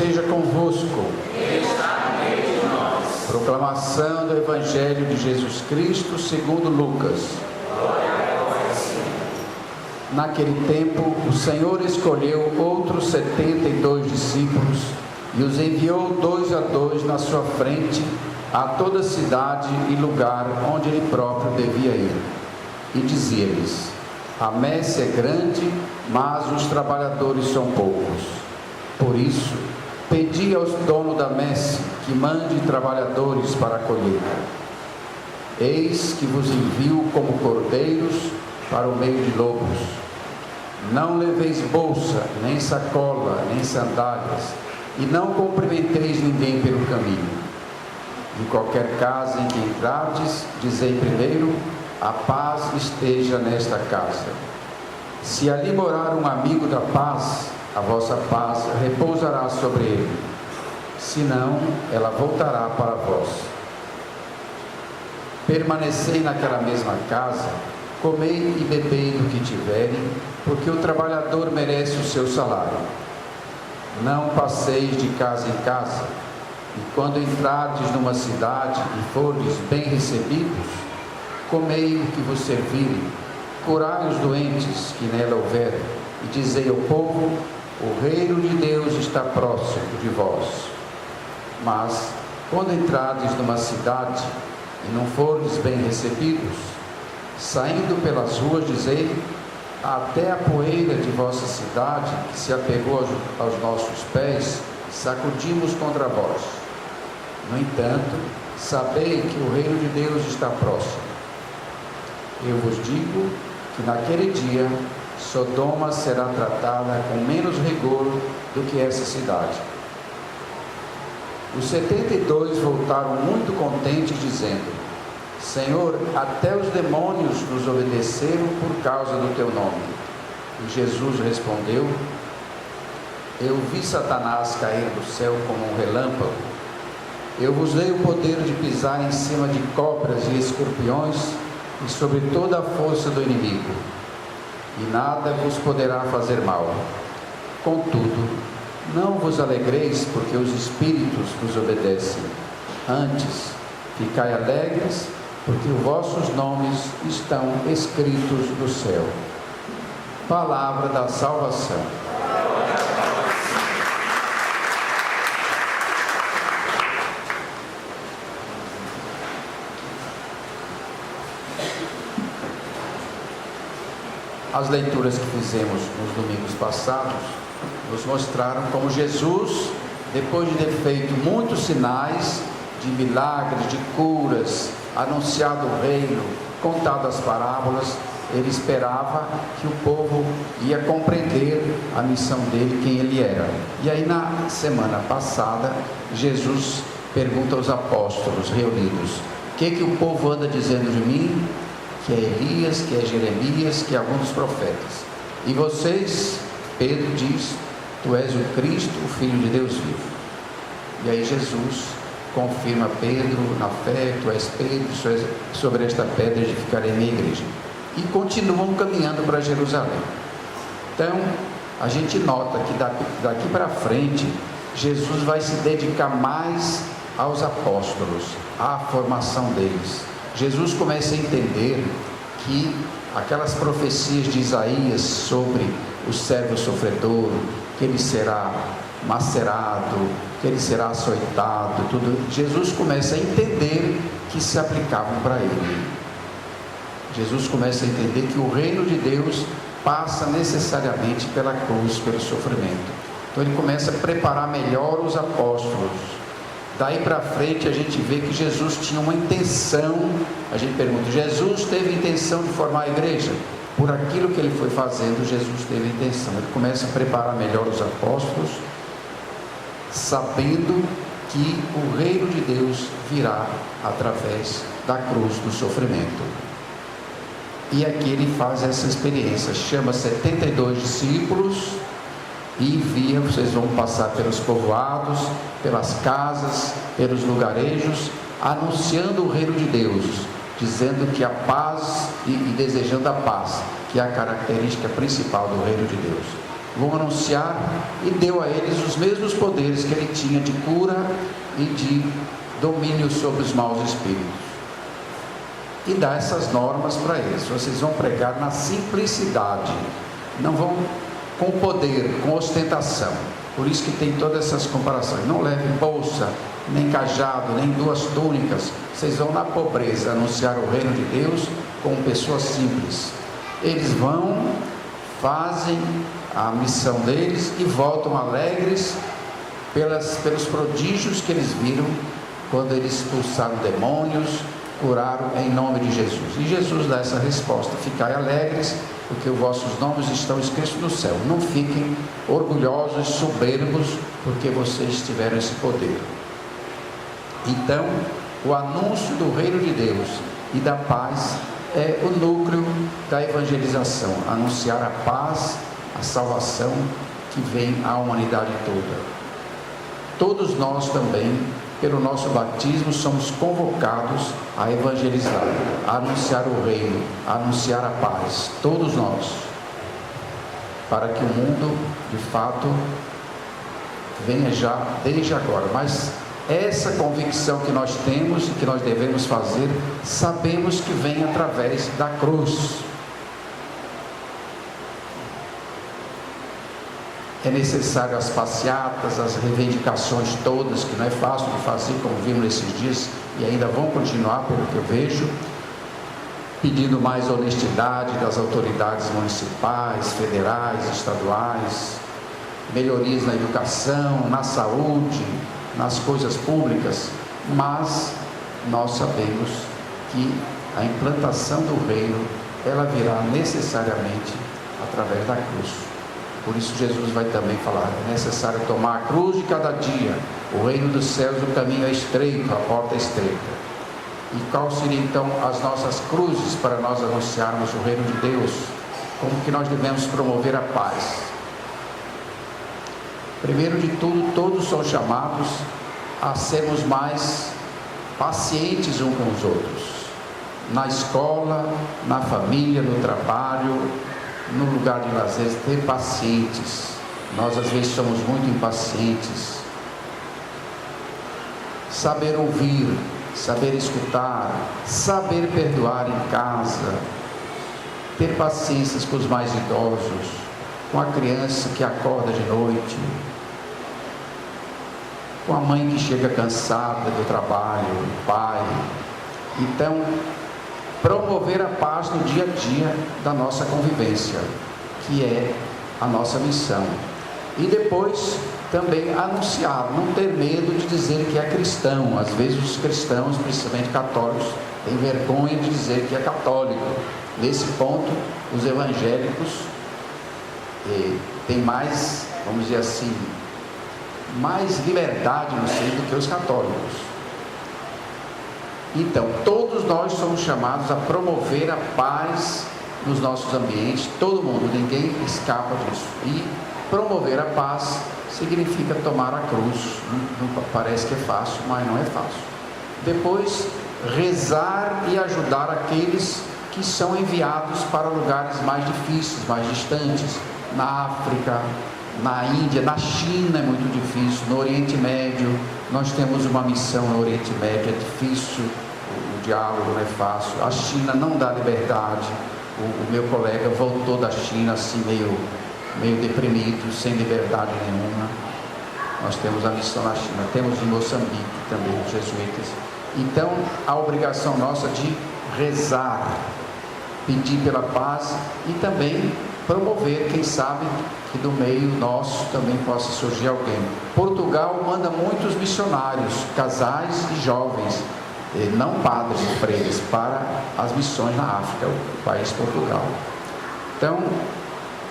esteja convosco. Está no meio de nós. Proclamação do Evangelho de Jesus Cristo segundo Lucas. Glória a vós, Senhor. Naquele tempo, o Senhor escolheu outros 72 discípulos e os enviou 2 a 2 na sua frente a toda cidade e lugar onde ele próprio devia ir. E dizia-lhes: a messe é grande, mas os trabalhadores são poucos. Por isso, pedi aos donos da messe que mande trabalhadores para a colheita. Eis que vos envio como cordeiros para o meio de lobos. Não leveis bolsa, nem sacola, nem sandálias, e não cumprimenteis ninguém pelo caminho. Em qualquer casa em que entrardes, dizei primeiro: a paz esteja nesta casa. Se ali morar um amigo da paz, a vossa paz repousará sobre ele. Senão, ela voltará para vós. Permanecei naquela mesma casa, comei e bebei do que tiverem, porque o trabalhador merece o seu salário. Não passeis de casa em casa, e quando entrardes numa cidade e fordes bem recebidos, comei o que vos servirem, curai os doentes que nela houver, e dizei ao povo: o reino de Deus está próximo de vós. Mas, quando entrardes numa cidade e não fordes bem recebidos, saindo pelas ruas, dizei: até a poeira de vossa cidade, que se apegou aos nossos pés, sacudimos contra vós. No entanto, sabei que o reino de Deus está próximo. Eu vos digo que naquele dia Sodoma será tratada com menos rigor do que essa cidade. Os 72 voltaram muito contentes, dizendo: Senhor, até os demônios nos obedeceram por causa do teu nome. E Jesus respondeu: eu vi Satanás cair do céu como um relâmpago. Eu vos dei o poder de pisar em cima de cobras e escorpiões e sobre toda a força do inimigo, e nada vos poderá fazer mal. Contudo, não vos alegreis porque os espíritos vos obedecem. Antes, ficai alegres porque os vossos nomes estão escritos no céu. Palavra da salvação. As leituras que fizemos nos domingos passados nos mostraram como Jesus, depois de ter feito muitos sinais de milagres, de curas, anunciado o reino, contado as parábolas, ele esperava que o povo ia compreender a missão dele, quem ele era. E aí na semana passada, Jesus pergunta aos apóstolos reunidos: o que o povo anda dizendo de mim? Que é Elias, que é Jeremias, que é alguns dos profetas. E vocês, Pedro diz: tu és o Cristo, o Filho de Deus vivo. E aí Jesus confirma Pedro na fé: tu és Pedro, sobre esta pedra edificarei minha igreja. E continuam caminhando para Jerusalém. Então, a gente nota que daqui para frente, Jesus vai se dedicar mais aos apóstolos, à formação deles. Jesus começa a entender que aquelas profecias de Isaías sobre o servo sofredor, que ele será macerado, que ele será açoitado, tudo, Jesus começa a entender que se aplicavam para ele. Jesus começa a entender que o reino de Deus passa necessariamente pela cruz, pelo sofrimento. Então ele começa a preparar melhor os apóstolos. Daí para frente a gente vê que Jesus tinha uma intenção. A gente pergunta: Jesus teve intenção de formar a igreja? Por aquilo que ele foi fazendo, Jesus teve intenção. Ele começa a preparar melhor os apóstolos, sabendo que o reino de Deus virá através da cruz, do sofrimento. E aqui ele faz essa experiência, chama 72 discípulos e envia: vocês vão passar pelos povoados, pelas casas, pelos lugarejos, anunciando o reino de Deus, dizendo que a paz e desejando a paz, que é a característica principal do reino de Deus. vão anunciar, e deu a eles os mesmos poderes que ele tinha de cura e de domínio sobre os maus espíritos. E dá essas normas para eles: vocês vão pregar na simplicidade, não vão com poder, com ostentação. Por isso que tem todas essas comparações. Não levem bolsa, nem cajado, nem 2 túnicas. Vocês vão na pobreza anunciar o reino de Deus como pessoas simples. Eles vão, fazem a missão deles e voltam alegres pelos prodígios que eles viram quando eles expulsaram demônios, curaram em nome de Jesus. E Jesus dá essa resposta: ficai alegres, porque os vossos nomes estão escritos no céu. Não fiquem orgulhosos, soberbos, porque vocês tiveram esse poder. Então, o anúncio do reino de Deus e da paz é o núcleo da evangelização: anunciar a paz, a salvação que vem à humanidade toda. Todos nós também, pelo nosso batismo, somos convocados a evangelizar, a anunciar o reino, a anunciar a paz. Todos nós, para que o mundo, de fato, venha já desde agora. Mas essa convicção que nós temos e que nós devemos fazer, sabemos que vem através da cruz. É necessário as passeatas, as reivindicações todas, que não é fácil de fazer, como vimos nesses dias, e ainda vão continuar, pelo que eu vejo, pedindo mais honestidade das autoridades municipais, federais, estaduais, melhorias na educação, na saúde, nas coisas públicas. Mas nós sabemos que a implantação do reino, ela virá necessariamente através da cruz. Por isso Jesus vai também falar: é necessário tomar a cruz de cada dia. O reino dos céus, o caminho é estreito, a porta é estreita. E qual seria então as nossas cruzes para nós anunciarmos o reino de Deus? Como que nós devemos promover a paz? Primeiro de tudo, todos são chamados a sermos mais pacientes uns com os outros. Na escola, na família, no trabalho, no lugar de lazer, ter pacientes. Nós às vezes somos muito impacientes. Saber ouvir, saber escutar, saber perdoar em casa, ter paciência com os mais idosos, com a criança que acorda de noite, com a mãe que chega cansada do trabalho, o pai. Então, promover a paz no dia a dia da nossa convivência, que é a nossa missão. E depois também anunciar, não ter medo de dizer que é cristão. Às vezes os cristãos, principalmente católicos, têm vergonha de dizer que é católico. Nesse ponto, os evangélicos têm mais, vamos dizer assim, mais liberdade no seio do que os católicos. Então, todos nós somos chamados a promover a paz nos nossos ambientes, todo mundo, ninguém escapa disso. E promover a paz significa tomar a cruz. Não parece que é fácil, mas não é fácil. Depois, rezar e ajudar aqueles que são enviados para lugares mais difíceis, mais distantes. Na África, na Índia, na China é muito difícil, no Oriente Médio. Nós temos uma missão no Oriente Médio, é difícil, o diálogo não é fácil. A China não dá liberdade. O meu colega voltou da China assim meio deprimido, sem liberdade nenhuma. Nós temos a missão na China, temos em Moçambique também, os jesuítas. Então, a obrigação nossa de rezar, pedir pela paz e também promover, quem sabe, que do meio nosso também possa surgir alguém. Portugal manda muitos missionários, casais e jovens, não padres e freiras, para as missões na África, o país Portugal. Então,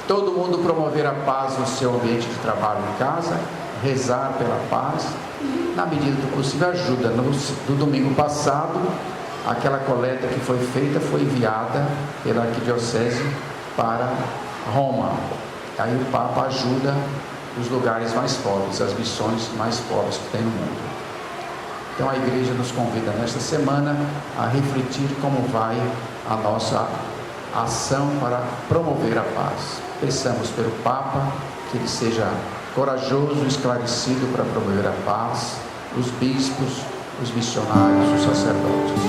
todo mundo promover a paz no seu ambiente de trabalho em casa, rezar pela paz e, na medida do possível, ajuda. No domingo passado, aquela coleta que foi feita foi enviada pela arquidiocese para Roma. Aí o Papa ajuda os lugares mais pobres, as missões mais pobres que tem no mundo. Então a igreja nos convida nesta semana a refletir como vai a nossa ação para promover a paz. Peçamos pelo Papa que ele seja corajoso e esclarecido para promover a paz, os bispos, os missionários, os sacerdotes.